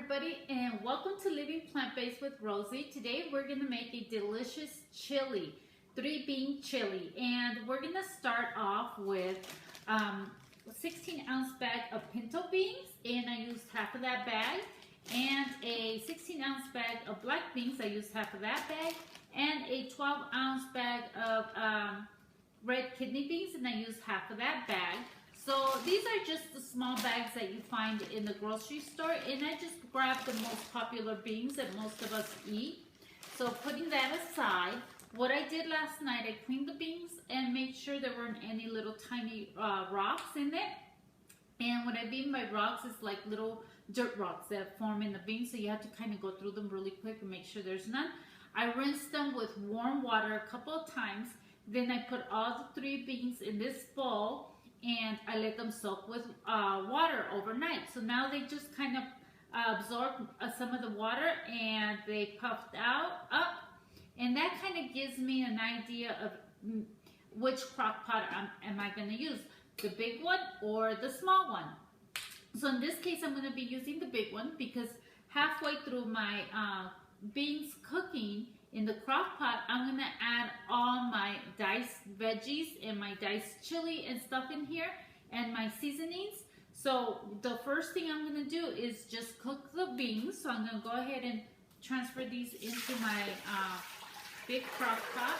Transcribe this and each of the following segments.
everybody, and welcome to Living Plant-Based with Rosie. Today we're going to make a delicious chili, 3-bean chili, and we're going to start off with a 16-ounce bag of pinto beans, and I used half of that bag, and a 16-ounce bag of black beans, I used half of that bag, and a 12-ounce bag of red kidney beans, and I used half of that bag. So these are just the small bags that you find in the grocery store, and I just grabbed the most popular beans that most of us eat. So putting that aside, what I did last night, I cleaned the beans and made sure there weren't any little tiny rocks in it. And what I mean by rocks is like little dirt rocks that form in the beans, so you have to kind of go through them really quick and make sure there's none. I rinsed them with warm water a couple of times. Then I put all the 3 beans in this bowl, and I let them soak with water overnight. So now they just kind of absorb some of the water, and they puffed up, and that kind of gives me an idea of which crock pot am I going to use, the big one or the small one. So in this case, I'm going to be using the big one because halfway through my beans cooking in the crock pot, I'm going to add all my diced veggies and my diced chili and stuff in here and my seasonings. So the first thing I'm going to do is just cook the beans. So I'm going to go ahead and transfer these into my big crock pot.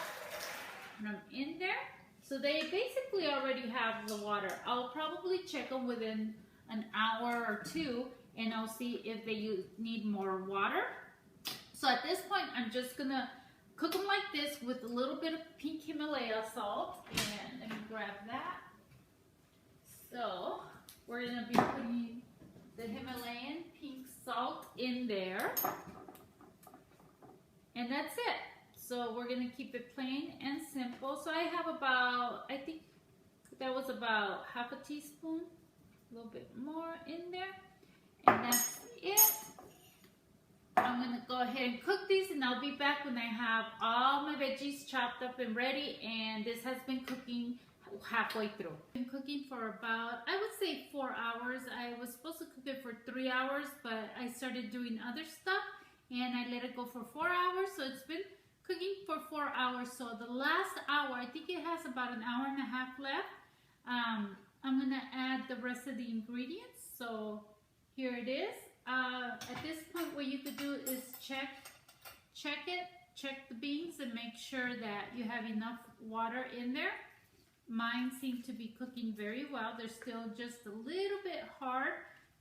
And I'm in there. So they basically already have the water. I'll probably check them within an hour or two, and I'll see if they need more water. So at this point, I'm just gonna cook them like this with a little bit of pink Himalaya salt. And let me grab that. So we're gonna be putting the Himalayan pink salt in there. And that's it. So we're gonna keep it plain and simple. So I have about, I think that was about half a teaspoon, a little bit more in there. And that's it. I'm going to go ahead and cook these, and I'll be back when I have all my veggies chopped up and ready, and this has been cooking halfway through. Been cooking for about, I would say 4 hours. I was supposed to cook it for 3 hours, but I started doing other stuff, and I let it go for 4 hours, so it's been cooking for 4 hours. So the last hour, I think it has about an hour and a half left. I'm going to add the rest of the ingredients. So here it is. At this point, what you could do is check the beans and make sure that you have enough water in there. Mine seem to be cooking very well. They're still just a little bit hard,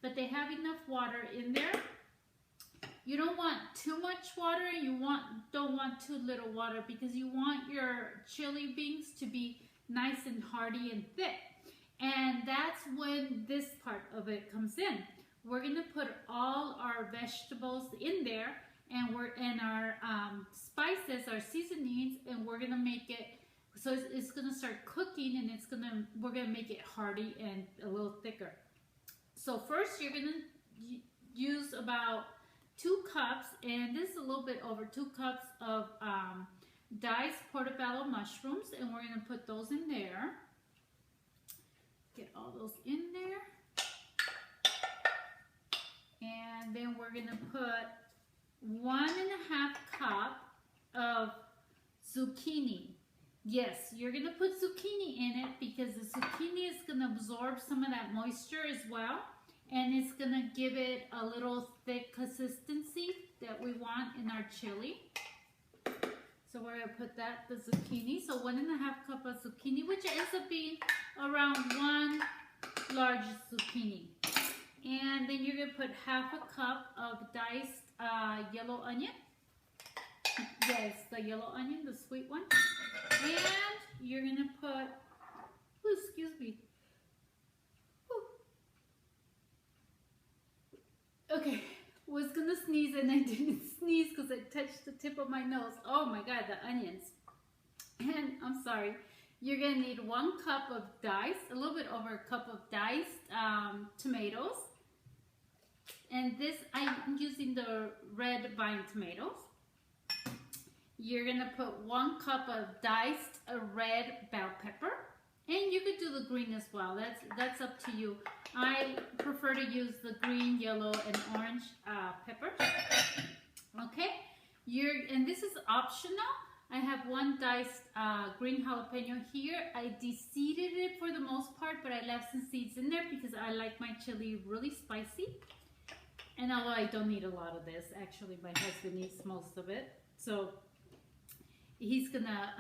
but they have enough water in there. You don't want too much water, and you don't want too little water, because you want your chili beans to be nice and hearty and thick. And that's when this part of it comes in. We're going to put all our vegetables in there, and our spices, our seasonings, and we're going to make it so it's going to start cooking, and we're going to make it hearty and a little thicker. So first, you're going to use about 2 cups, and this is a little bit over 2 cups of diced portobello mushrooms, and we're going to put those in there. Get all those in there. And then we're going to put 1.5 cup of zucchini. Yes, you're going to put zucchini in it because the zucchini is going to absorb some of that moisture as well. And it's going to give it a little thick consistency that we want in our chili. So we're going to put the zucchini. So 1.5 cup of zucchini, which ends up being around 1 large zucchini. And then you're going to put half a cup of diced yellow onion. Yes, the yellow onion, the sweet one. And you're going to put, oh, excuse me. Ooh. Okay, was going to sneeze and I didn't sneeze because I touched the tip of my nose. Oh my God, the onions. And I'm sorry. You're going to need 1 cup of diced, a little bit over a cup of diced tomatoes. And this, I'm using the red vine tomatoes. You're going to put 1 cup of diced red bell pepper. And you could do the green as well. That's up to you. I prefer to use the green, yellow, and orange And this is optional. I have one diced green jalapeno here. I de-seeded it for the most part, but I left some seeds in there because I like my chili really spicy. And although I don't need a lot of this, actually my husband eats most of it. So he's gonna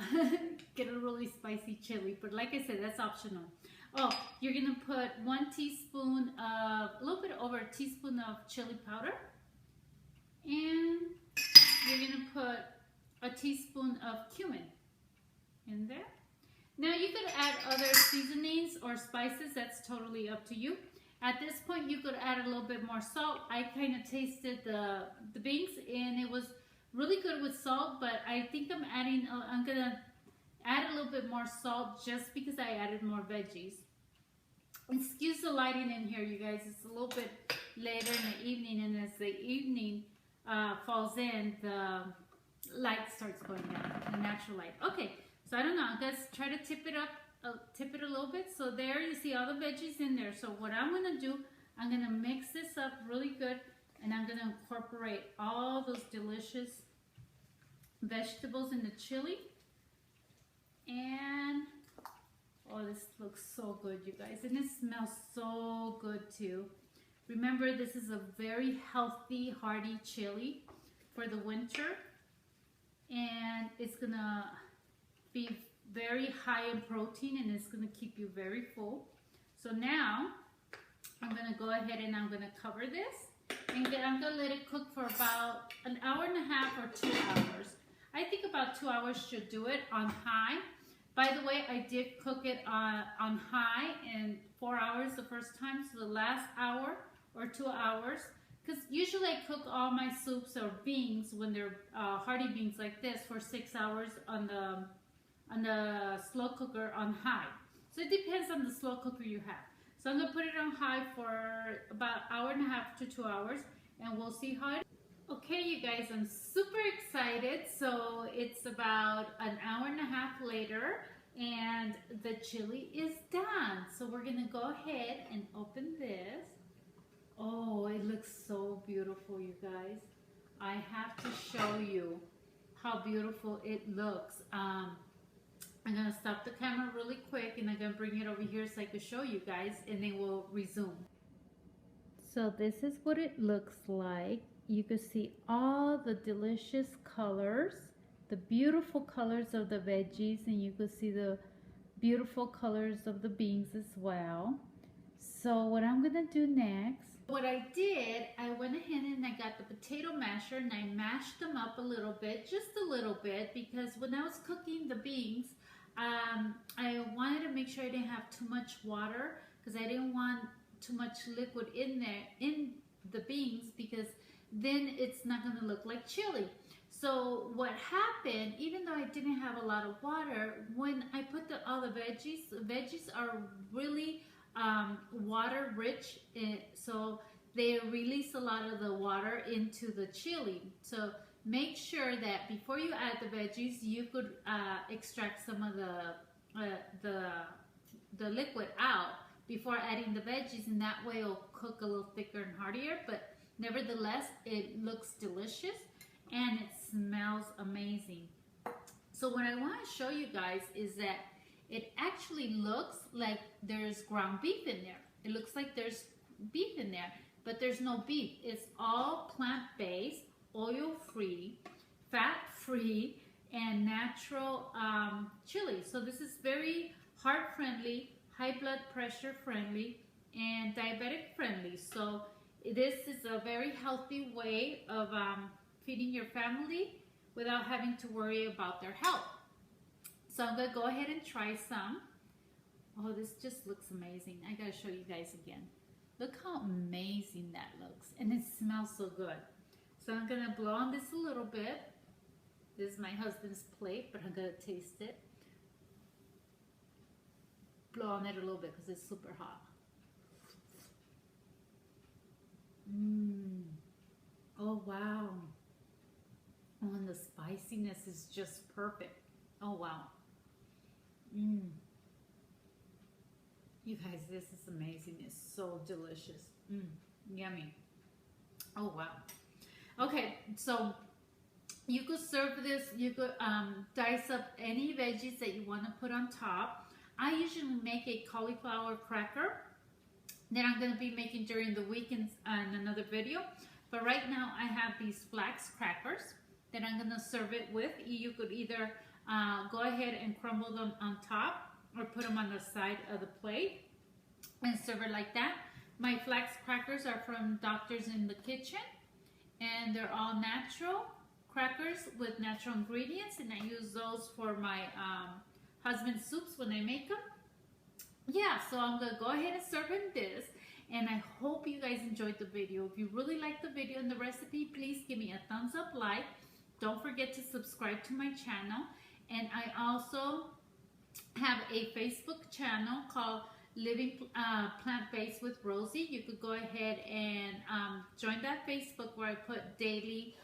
get a really spicy chili, but like I said, that's optional. Oh, you're gonna put 1 teaspoon of, a little bit over a teaspoon of chili powder. And you're gonna put a teaspoon of cumin in there. Now you could add other seasonings or spices, that's totally up to you. At this point you could add a little bit more salt. I kind of tasted the beans and it was really good with salt, but I think I'm gonna add a little bit more salt just because I added more veggies. Excuse the lighting in here, you guys. It's a little bit later in the evening, and as the evening falls in, the light starts going down, the natural light. Okay, so I don't know. I'm gonna try to tip it a little bit. So there you see all the veggies in there. So what I'm gonna do, I'm gonna mix this up really good, and I'm gonna incorporate all those delicious vegetables in the chili. And oh, this looks so good, you guys, and it smells so good too. Remember, this is a very healthy, hearty chili for the winter, and it's gonna be very high in protein, and it's gonna keep you very full. So now I'm gonna go ahead and I'm gonna cover this, and I'm gonna let it cook for about an hour and a half or 2 hours. I think about 2 hours should do it on high. By the way, I did cook it on high in 4 hours the first time, so the last hour or 2 hours, because usually I cook all my soups or beans when they're hearty beans like this for 6 hours on the slow cooker on high. So it depends on the slow cooker you have. So I'm gonna put it on high for about an hour and a half to 2 hours, and we'll see how it. Okay, you guys, I'm super excited. So it's about an hour and a half later, and the chili is done. So we're gonna go ahead and open this. Oh, it looks so beautiful, you guys. I have to show you how beautiful it looks. I'm gonna stop the camera really quick, and I'm gonna bring it over here so I can show you guys, and then we'll resume. So this is what it looks like. You can see all the delicious colors, the beautiful colors of the veggies, and you can see the beautiful colors of the beans as well. So what I'm gonna do next, what I did, I went ahead and I got the potato masher and I mashed them up a little bit, just a little bit, because when I was cooking the beans, I wanted to make sure I didn't have too much water, because I didn't want too much liquid in there, in the beans, because then it's not going to look like chili. So what happened, even though I didn't have a lot of water, when I put all the veggies are really water rich, so they release a lot of the water into the chili. So make sure that before you add the veggies, you could extract some of the liquid out before adding the veggies, and that way it'll cook a little thicker and heartier. But nevertheless, it looks delicious and it smells amazing. So what I want to show you guys is that it actually looks like there's ground beef in there. It looks like there's beef in there, but there's no beef. It's all plant-based, oil-free, fat-free, and natural chili. So this is very heart-friendly, high blood pressure friendly, and diabetic friendly. So this is a very healthy way of feeding your family without having to worry about their health. So I'm gonna go ahead and try some. Oh, this just looks amazing. I gotta show you guys again. Look how amazing that looks, and it smells so good. So I'm gonna blow on this a little bit. This is my husband's plate, but I'm gonna taste it. Blow on it a little bit because it's super hot. Oh wow. Oh, and the spiciness is just perfect. Oh wow. You guys, this is amazing. It's so delicious. Yummy. Oh wow. Okay, so You could serve this, you could dice up any veggies that you want to put on top. I usually make a cauliflower cracker that I'm going to be making during the week in another video. But right now I have these flax crackers that I'm going to serve it with. You could either go ahead and crumble them on top or put them on the side of the plate and serve it like that. My flax crackers are from Doctors in the Kitchen, and they're all natural crackers with natural ingredients, and I use those for my husband's soups when I make them. Yeah, so I'm gonna go ahead and serve him this, and I hope you guys enjoyed the video. If you really liked the video and the recipe, please give me a thumbs up, like. Don't forget to subscribe to my channel, and I also have a Facebook channel called Living Plant-Based with Rosie. You could go ahead and join that Facebook, where I put daily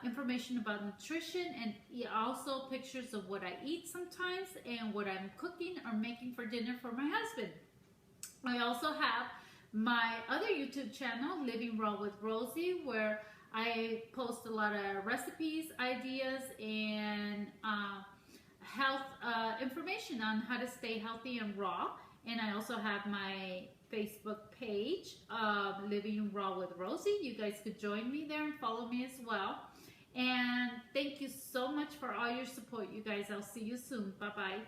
information about nutrition and also pictures of what I eat sometimes and what I'm cooking or making for dinner for my husband. I also have my other YouTube channel, Living Raw with Rosie, where I post a lot of recipes, ideas, and health information on how to stay healthy and raw. And I also have my Facebook page, Living Raw with Rosie. You guys could join me there and follow me as well. And thank you so much for all your support, you guys. I'll see you soon. Bye-bye.